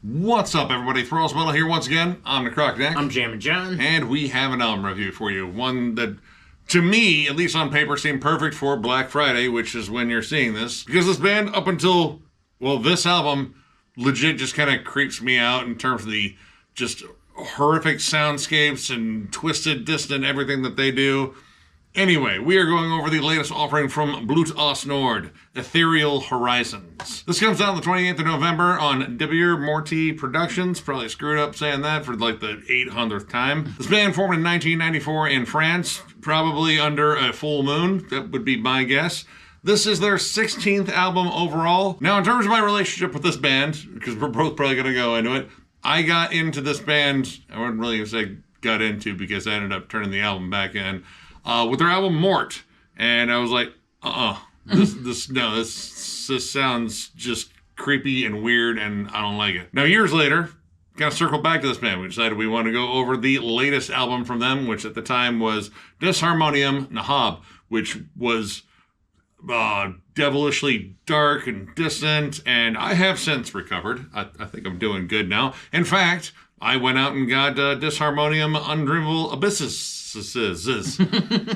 What's up, everybody? Thralls Metal here once again. I'm Necrotic. I'm Jammin John. And we have an album review for you. One that, to me, at least on paper, seemed perfect for Black Friday, which is when you're seeing this. Because this band, up until, well, this album, legit just kind of creeps me out in terms of the just horrific soundscapes and twisted, distant everything that they do. Anyway, we are going over the latest offering from Blut Aus Nord, Ethereal Horizons. This comes out on the 28th of November on Debir Morty Productions. Probably screwed up saying that for like the 800th time. This band formed in 1994 in France, probably under a full moon. That would be my guess. This is their 16th album overall. Now, in terms of my relationship with this band, because we're both probably going to go into it, I got into this band, I wouldn't really say got into because I ended up turning the album back in, with their album Mort, and I was like, this sounds just creepy and weird, and I don't like it. Now, years later, kind of circled back to this band. We decided we want to go over the latest album from them, which at the time was Disharmonium Nahab, which was devilishly dark and distant, and I have since recovered. I think I'm doing good now. In fact, I went out and got Disharmonium Undreamable Abysses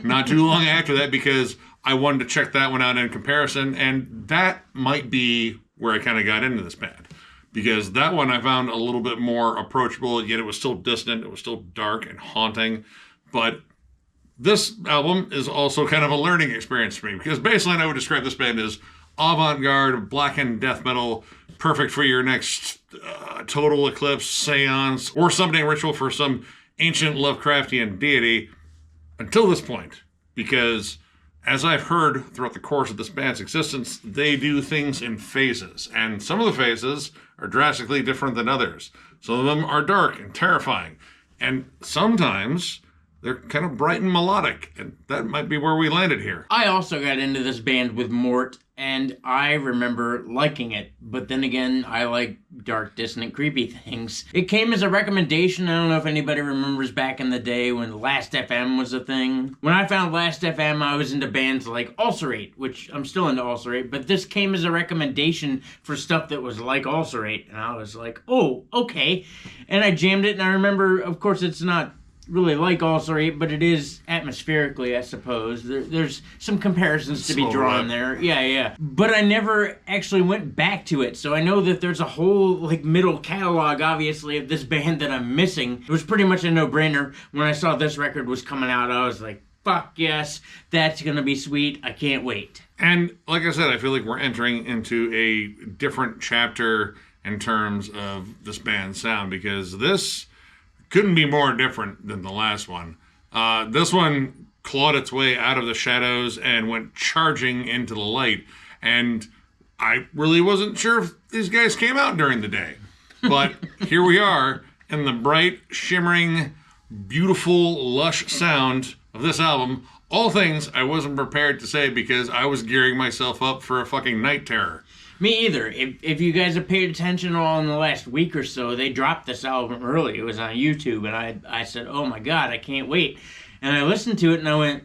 not too long after that because I wanted to check that one out in comparison, and that might be where I kind of got into this band. Because that one I found a little bit more approachable, yet it was still distant, it was still dark and haunting. But this album is also kind of a learning experience for me, because baseline I would describe this band as avant-garde, blackened death metal, perfect for your next total eclipse, seance, or summoning ritual for some ancient Lovecraftian deity until this point. Because as I've heard throughout the course of this band's existence, they do things in phases. And some of the phases are drastically different than others. Some of them are dark and terrifying. And sometimes they're kind of bright and melodic, and that might be where we landed here. I also got into this band with Mort, and I remember liking it. But then again, I like dark, distant, creepy things. It came as a recommendation. I don't know if anybody remembers back in the day when Last FM was a thing. When I found Last FM, I was into bands like Ulcerate, which I'm still into Ulcerate, but this came as a recommendation for stuff that was like Ulcerate, and I was like, oh, okay. And I jammed it, and I remember, of course, it's not really like Ulcerate, but it is atmospherically, I suppose. There's some comparisons to be drawn there. Yeah. But I never actually went back to it, so I know that there's a whole middle catalog, obviously, of this band that I'm missing. It was pretty much a no-brainer. When I saw this record was coming out, I was like, fuck yes, that's gonna be sweet. I can't wait. And like I said, I feel like we're entering into a different chapter in terms of this band's sound, because this couldn't be more different than the last one. This one clawed its way out of the shadows and went charging into the light. And I really wasn't sure if these guys came out during the day. But here we are in the bright, shimmering, beautiful, lush sound of this album. All things I wasn't prepared to say because I was gearing myself up for a fucking night terror. Me either. If you guys have paid attention all in the last week or so, they dropped this album early. It was on YouTube, and I said, oh my god, I can't wait. And I listened to it, and I went,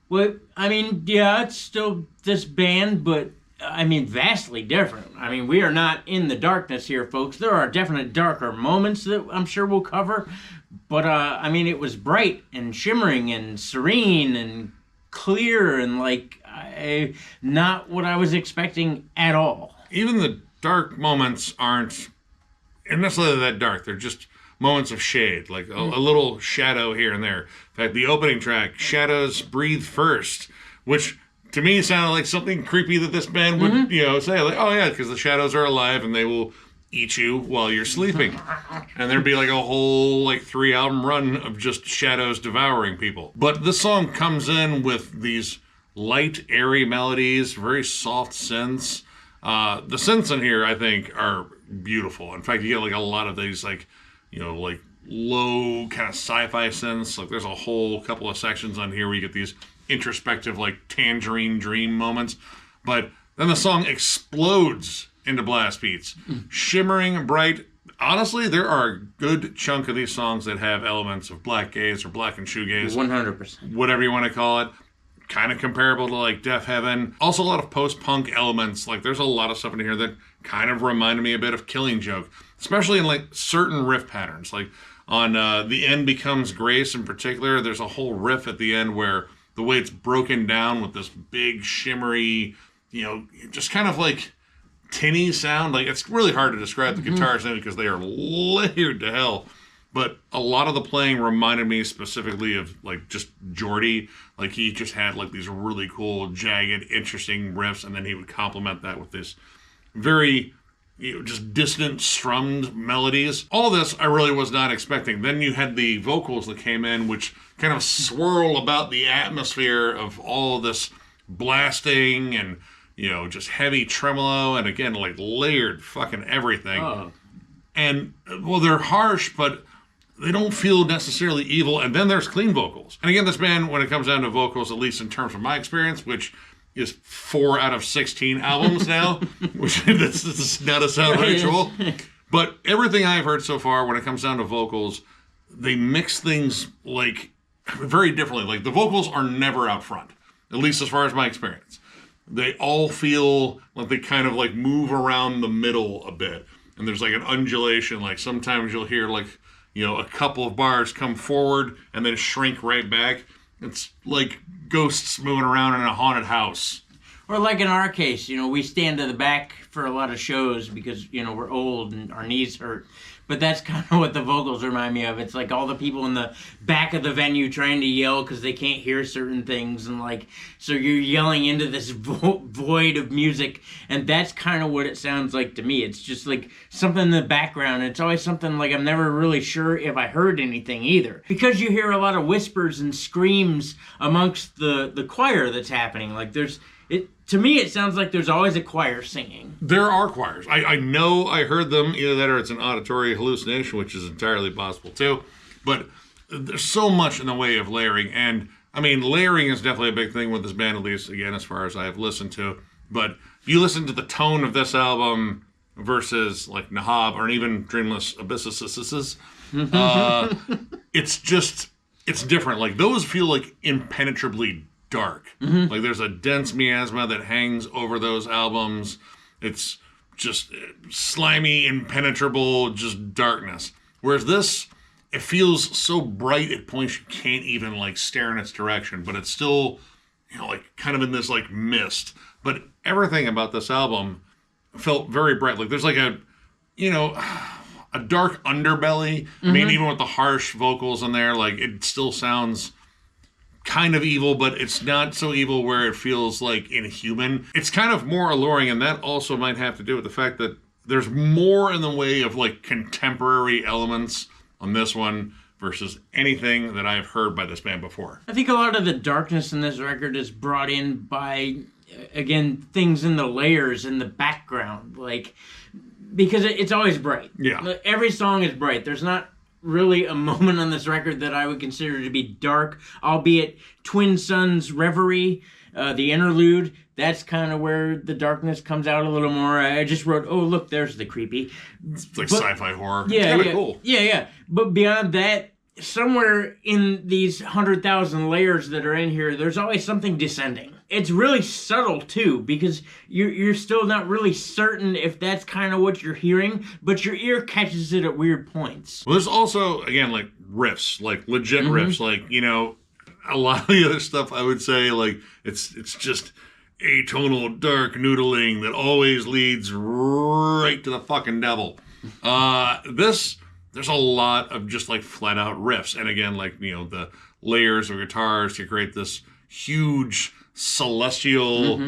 well, I mean, yeah, it's still this band, but, I mean, vastly different. I mean, we are not in the darkness here, folks. There are definite darker moments that I'm sure we'll cover, but, I mean, it was bright and shimmering and serene and clear and not what I was expecting at all. Even the dark moments aren't necessarily that dark. They're just moments of shade, like a little shadow here and there. In fact, the opening track, Shadows Breathe First, which to me sounded like something creepy that this band would, say, like, oh yeah, because the shadows are alive and they will eat you while you're sleeping. And there'd be like a whole 3-album run of just shadows devouring people. But this song comes in with these light, airy melodies, very soft synths. The synths in here, I think, are beautiful. In fact, you get a lot of these low kind of sci-fi synths. There's a whole couple of sections on here where you get these introspective, tangerine dream moments. But then the song explodes into blast beats. Shimmering, bright. Honestly, there are a good chunk of these songs that have elements of black gaze or blackened shoegaze. 100%. Whatever you want to call it. kind of comparable to like Death Heaven. Also a lot of post-punk elements. Like there's a lot of stuff in here that kind of reminded me a bit of Killing Joke, especially in like certain riff patterns. Like on The End Becomes Grace in particular, there's a whole riff at the end where the way it's broken down with this big shimmery, just kind of like tinny sound. Like it's really hard to describe the guitars now because they are layered to hell. But a lot of the playing reminded me specifically of like just Geordie. Like he just had like these really cool, jagged, interesting riffs, and then he would complement that with this very, just dissonant, strummed melodies. All this I really was not expecting. Then you had the vocals that came in, which kind of swirl about the atmosphere of all of this blasting and, just heavy tremolo, and again, like layered fucking everything. Oh. And, well, they're harsh, but they don't feel necessarily evil. And then there's clean vocals. And again, this band, when it comes down to vocals, at least in terms of my experience, which is 4 out of 16 albums now, which this is not a sound ritual. But everything I've heard so far, when it comes down to vocals, they mix things like very differently. Like the vocals are never out front, at least as far as my experience. They all feel like they kind of like move around the middle a bit. And there's like an undulation. Like sometimes you'll hear like, a couple of bars come forward and then shrink right back. It's like ghosts moving around in a haunted house. Or like in our case, we stand to the back for a lot of shows because, we're old and our knees hurt. But that's kind of what the vocals remind me of. It's like all the people in the back of the venue trying to yell because they can't hear certain things. And like, so you're yelling into this void of music. And that's kind of what it sounds like to me. It's just like something in the background. It's always something like I'm never really sure if I heard anything either. Because you hear a lot of whispers and screams amongst the choir that's happening. Like to me, it sounds like there's always a choir singing. There are choirs. I know I heard them, either that or it's an auditory hallucination, which is entirely possible too. But there's so much in the way of layering. And, I mean, layering is definitely a big thing with this band, at least, again, as far as I have listened to. But you listen to the tone of this album versus, like, Nahab or even Dreamless Abysses, it's different. Like, those feel like impenetrably dark. Like there's a dense miasma that hangs over those albums. It's just slimy, impenetrable, just darkness. Whereas this, it feels so bright at points you can't even like stare in its direction, but it's still, like kind of in this like mist. But everything about this album felt very bright. Like there's like a dark underbelly. I mean, even with the harsh vocals in there, like it still sounds kind of evil, but it's not so evil where it feels like inhuman. It's kind of more alluring, and that also might have to do with the fact that there's more in the way of like contemporary elements on this one versus anything that I've heard by this band before. I think a lot of the darkness in this record is brought in by, again, things in the layers in the background, like, because it's always bright. Yeah. Every song is bright. There's not really a moment on this record that I would consider to be dark, albeit Twin Suns Reverie, the interlude, that's kind of where the darkness comes out a little more. I just wrote, oh, look, there's the creepy. It's like sci-fi horror. Yeah, it's kind of yeah, cool. Yeah. But beyond that, somewhere in these 100,000 layers that are in here, there's always something descending. It's really subtle, too, because you're still not really certain if that's kind of what you're hearing, but your ear catches it at weird points. Well, there's also, again, like riffs, like legit riffs, like, a lot of the other stuff I would say, like, it's just atonal, dark noodling that always leads right to the fucking devil. There's a lot of just, like, flat-out riffs. And again, like, the layers of guitars to create this huge celestial,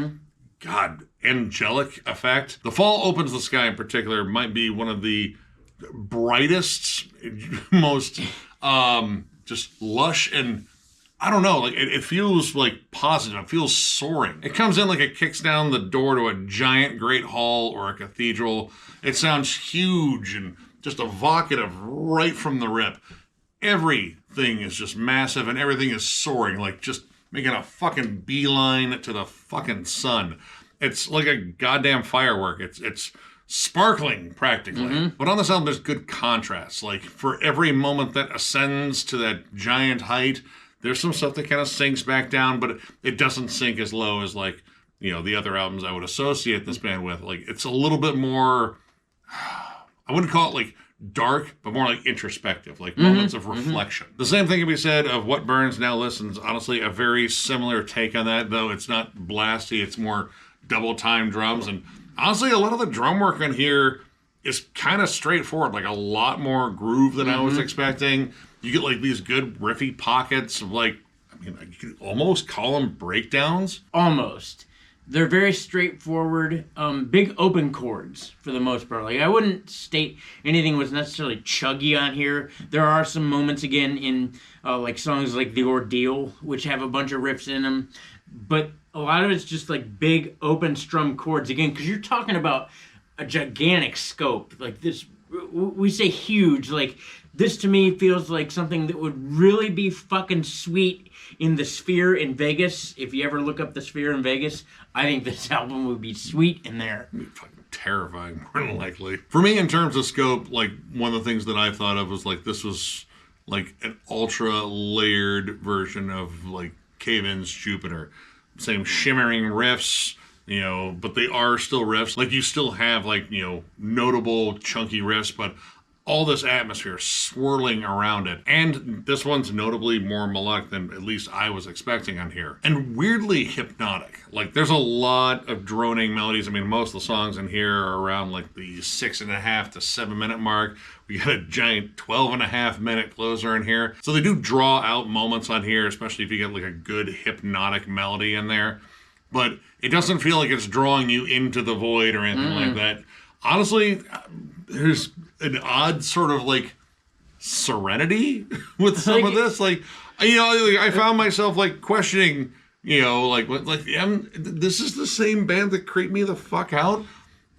angelic effect. The Fall Opens the Sky in particular might be one of the brightest, most just lush and I don't know, like it feels like positive. It feels soaring. It comes in like it kicks down the door to a giant great hall or a cathedral. It sounds huge and just evocative right from the rip. Everything is just massive and everything is soaring, like just making a fucking beeline to the fucking sun. It's like a goddamn firework. It's sparkling practically. But on this album, there's good contrast. Like for every moment that ascends to that giant height, There's some stuff that kind of sinks back down, but it doesn't sink as low as like, the other albums I would associate this band with. Like, it's a little bit more, I wouldn't call it like dark, but more like introspective, like moments of reflection. The same thing can be said of What Burns Now Listens. Honestly, a very similar take on that, though it's not blasty, it's more double time drums. And honestly, a lot of the drum work on here is kind of straightforward, like a lot more groove than I was expecting. You get like these good riffy pockets of like, you could almost call them breakdowns. Almost. They're very straightforward, big open chords for the most part. Like, I wouldn't state anything was necessarily chuggy on here. There are some moments, again, in like songs like The Ordeal, which have a bunch of riffs in them. But a lot of it's just like big open strum chords, again, because you're talking about a gigantic scope. Like this, we say huge, like this to me feels like something that would really be fucking sweet in the Sphere in Vegas. If you ever look up the Sphere in Vegas, I think this album would be sweet in there. It'd be fucking terrifying, more than likely. For me, in terms of scope, like one of the things that I thought of was like this was like an ultra layered version of like Cave-In's Jupiter. Same shimmering riffs, but they are still riffs. Like you still have like, notable chunky riffs, but all this atmosphere swirling around it. And this one's notably more melodic than at least I was expecting on here. And weirdly hypnotic. Like there's a lot of droning melodies. I mean, most of the songs in here are around like the 6.5 to 7 minute mark. We got a giant 12.5 minute closer in here. So they do draw out moments on here, especially if you get like a good hypnotic melody in there. But it doesn't feel like it's drawing you into the void or anything like that. Honestly, there's an odd sort of like serenity with some of this. Like, I found myself like questioning, this is the same band that creeped me the fuck out.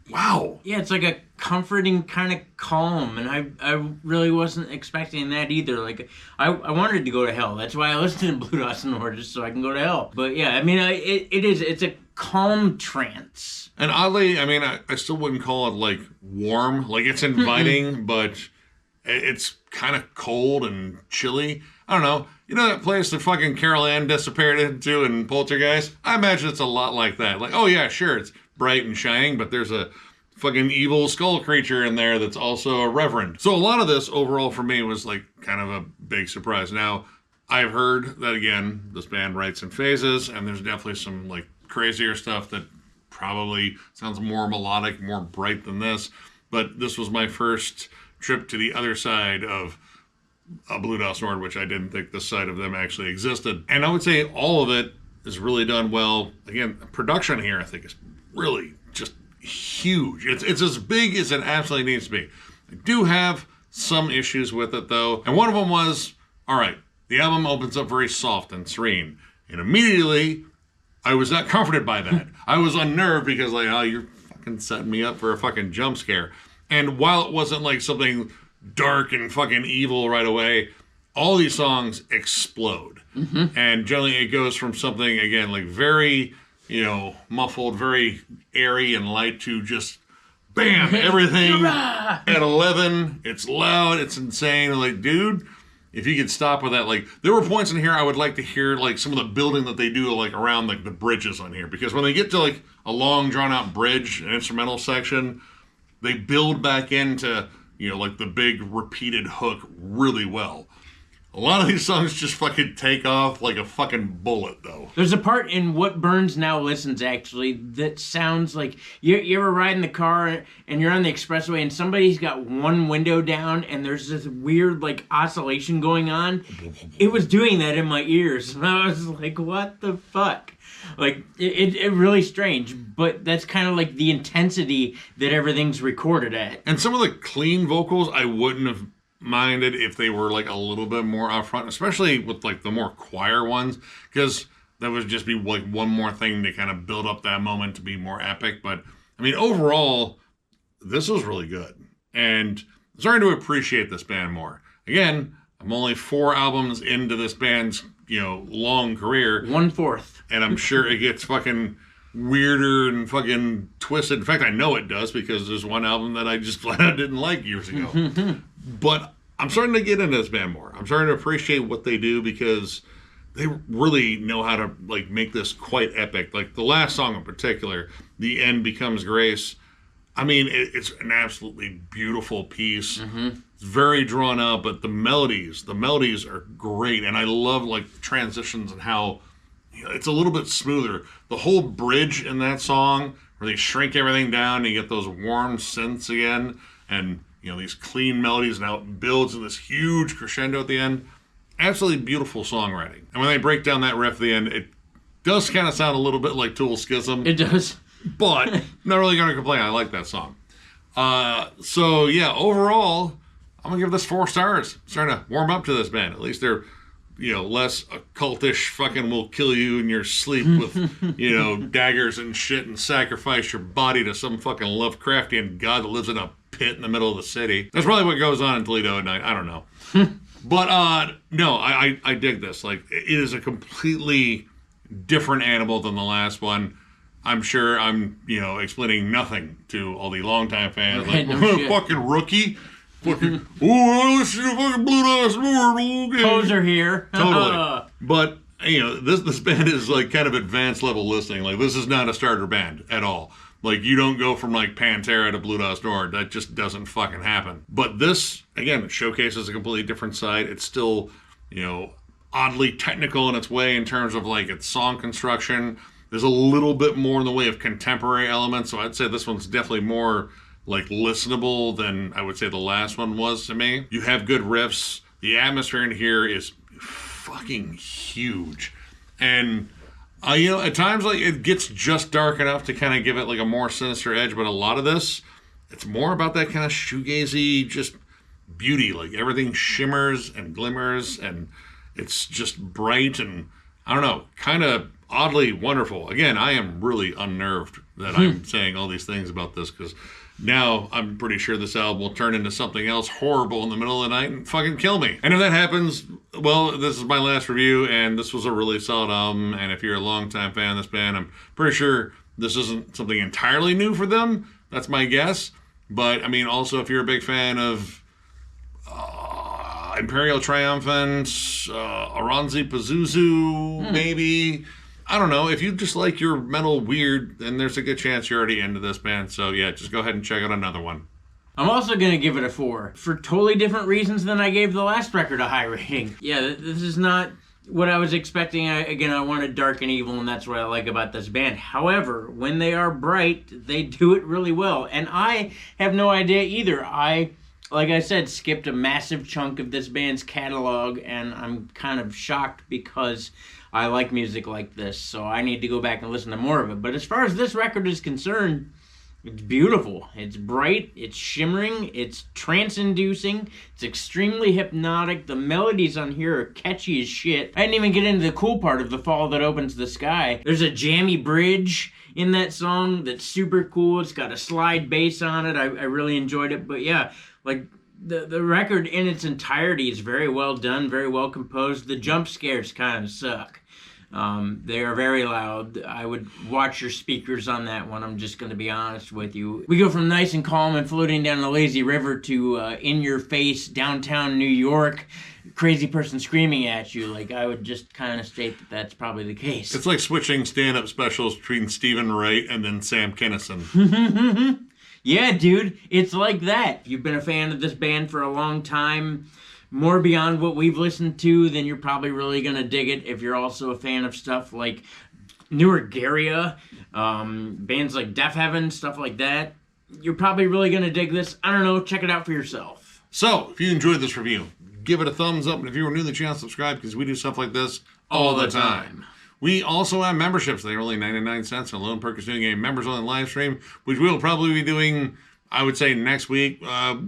Wow. Yeah, it's like a comforting kind of calm, and I really wasn't expecting that either. Like, I wanted to go to hell. That's why I listened to Blut Aus Nord, just so I can go to hell. But yeah, I mean, it's a calm trance. And oddly, I mean, I still wouldn't call it like warm. Like it's inviting, but it's kind of cold and chilly. I don't know. You know that place that fucking Carol Ann disappeared into in Poltergeist? I imagine it's a lot like that. Like, oh yeah, sure, it's bright and shining, but there's a fucking evil skull creature in there that's also a reverend. So a lot of this overall for me was like kind of a big surprise. Now, I've heard that again, this band writes in phases, and there's definitely some like crazier stuff that probably sounds more melodic, more bright than this. But this was my first trip to the other side of Blut Aus Nord, which I didn't think this side of them actually existed. And I would say all of it is really done well. Again, production here I think is really just huge. It's as big as it absolutely needs to be. I do have some issues with it though. And one of them was, all right, the album opens up very soft and serene. And immediately I was not comforted by that. I was unnerved because like, oh, you're fucking setting me up for a fucking jump scare. And while it wasn't like something dark and fucking evil right away, all these songs explode. And generally it goes from something, again, like very, muffled, very airy and light to just, bam, everything at 11. It's loud, it's insane. Like, dude, if you could stop with that, like, there were points in here I would like to hear, like, some of the building that they do, like, around, like, the bridges on here. Because when they get to, like, a long, drawn-out bridge, an instrumental section, they build back into, like, the big repeated hook really well. A lot of these songs just fucking take off like a fucking bullet, though. There's a part in What Burns Now Listens, actually, that sounds like... You ever ride in the car and you're on the expressway and somebody's got one window down and there's this weird, like, oscillation going on? It was doing that in my ears. And I was like, what the fuck? Like, it really strange. But that's kind of like the intensity that everything's recorded at. And some of the clean vocals I wouldn't have minded if they were like a little bit more upfront, especially with like the more choir ones, because that would just be like one more thing to kind of build up that moment to be more epic. But I mean, overall, this was really good, and I'm starting to appreciate this band more. Again, I'm only 4 albums into this band's long career, 1/4, and I'm sure it gets fucking weirder and fucking twisted. In fact, I know it does because there's one album that I just flat out didn't like years ago. But I'm starting to get into this band more. I'm starting to appreciate what they do because they really know how to like make this quite epic. Like the last song in particular, "The End Becomes Grace." I mean, it's an absolutely beautiful piece. It's very drawn out, but the melodies are great, and I love like transitions and how it's a little bit smoother. The whole bridge in that song, where they shrink everything down, and you get those warm synths again, and these clean melodies, and how it builds in this huge crescendo at the end. Absolutely beautiful songwriting. And when they break down that riff at the end, it does kind of sound a little bit like Tool Schism. It does. But not really going to complain. I like that song. So yeah, overall, I'm going to give this 4 stars. I'm starting to warm up to this band. At least they're, less occultish, fucking will kill you in your sleep with, daggers and shit and sacrifice your body to some fucking Lovecraftian god that lives in a pit in the middle of the city. That's probably what goes on in Toledo at night. I don't know. But, no, I dig this. Like, it is a completely different animal than the last one. I'm sure I'm, explaining nothing to all the longtime fans. Like, fucking rookie. Fucking, I listen to fucking Blut Aus Nord. Okay. Poser here. Totally. But, this band is like kind of advanced level listening. Like, this is not a starter band at all. Like, you don't go from like Pantera to Blut Aus Nord. That just doesn't fucking happen. But this, again, it showcases a completely different side. It's still, oddly technical in its way in terms of like its song construction. There's a little bit more in the way of contemporary elements, so I'd say this one's definitely more like listenable than I would say the last one was to me. You have good riffs. The atmosphere in here is fucking huge. And, at times like it gets just dark enough to kind of give it like a more sinister edge, but a lot of this, it's more about that kind of shoegazy just beauty. Like everything shimmers and glimmers and it's just bright and, I don't know, kind of oddly wonderful. Again, I am really unnerved that I'm saying all these things about this because now I'm pretty sure this album will turn into something else horrible in the middle of the night and fucking kill me. And if that happens, well, this is my last review, and this was a really solid album. And if you're a longtime fan of this band, I'm pretty sure this isn't something entirely new for them. That's my guess. But, I mean, also, if you're a big fan of Imperial Triumphant, Aranzi Pazuzu, maybe. I don't know. If you just like your metal weird, then there's a good chance you're already into this band. So, yeah, just go ahead and check out another one. I'm also going to give it a 4 for totally different reasons than I gave the last record a high rating. Yeah, this is not what I was expecting. I wanted dark and evil, and that's what I like about this band. However, when they are bright, they do it really well. And I have no idea either. Like I said, skipped a massive chunk of this band's catalog, and I'm kind of shocked because I like music like this, so I need to go back and listen to more of it. But as far as this record is concerned, it's beautiful. It's bright, it's shimmering, it's trance-inducing, it's extremely hypnotic. The melodies on here are catchy as shit. I didn't even get into the cool part of The Fall That Opens the Sky. There's a jammy bridge in that song that's super cool. It's got a slide bass on it. I really enjoyed it. But yeah, like the record in its entirety is very well done, very well composed. The jump scares kind of suck. They are very loud. I would watch your speakers on that one. I'm just going to be honest with you. We go from nice and calm and floating down the lazy river to in-your-face downtown New York, crazy person screaming at you. Like, I would just kind of state that that's probably the case. It's like switching stand-up specials between Stephen Wright and then Sam Kinison. Yeah, dude, it's like that. If you've been a fan of this band for a long time, more beyond what we've listened to, then you're probably really going to dig it. If you're also a fan of stuff like newer Garia, bands like Death Heaven, stuff like that, you're probably really going to dig this. I don't know, check it out for yourself. So, if you enjoyed this review, give it a thumbs up, and if you are new to the channel, subscribe, because we do stuff like this all the time. We also have memberships. They're only 99 cents. And Lone Perk is doing a members-only live stream, which we'll probably be doing, I would say, next week.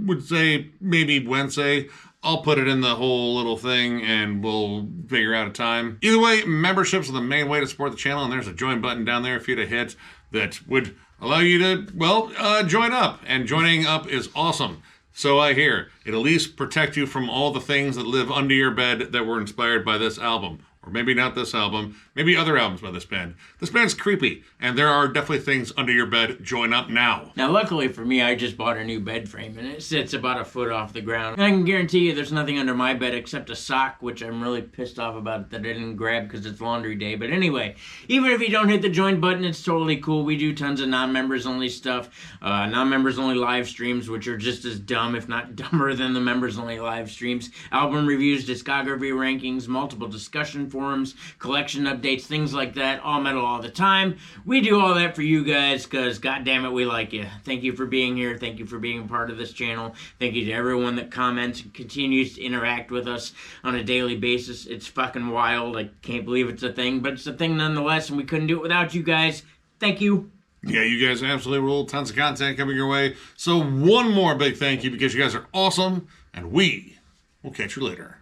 Would say maybe Wednesday. I'll put it in the whole little thing, and we'll figure out a time. Either way, memberships are the main way to support the channel, and there's a join button down there for you to hit that would allow you to, well, join up. And joining up is awesome. So I hear. It at least protect you from all the things that live under your bed that were inspired by this album. or maybe not this album, maybe other albums by this band. This band's creepy, and there are definitely things under your bed. Join up now. Now, luckily for me, I just bought a new bed frame, and it sits about a foot off the ground. And I can guarantee you there's nothing under my bed except a sock, which I'm really pissed off about that I didn't grab because it's laundry day. But anyway, even if you don't hit the join button, it's totally cool. We do tons of non-members only stuff, non-members only live streams, which are just as dumb, if not dumber than the members only live streams. Album reviews, discography rankings, multiple discussion forums, collection updates, things like that, all metal all the time. We do all that for you guys because, goddamn it, we like you. Thank you for being here. Thank you for being a part of this channel. Thank you to everyone that comments and continues to interact with us on a daily basis. It's fucking wild. I can't believe it's a thing, but it's a thing nonetheless, and we couldn't do it without you guys. Thank you. Yeah, you guys absolutely rule. Tons of content coming your way. So one more big thank you because you guys are awesome, and we will catch you later.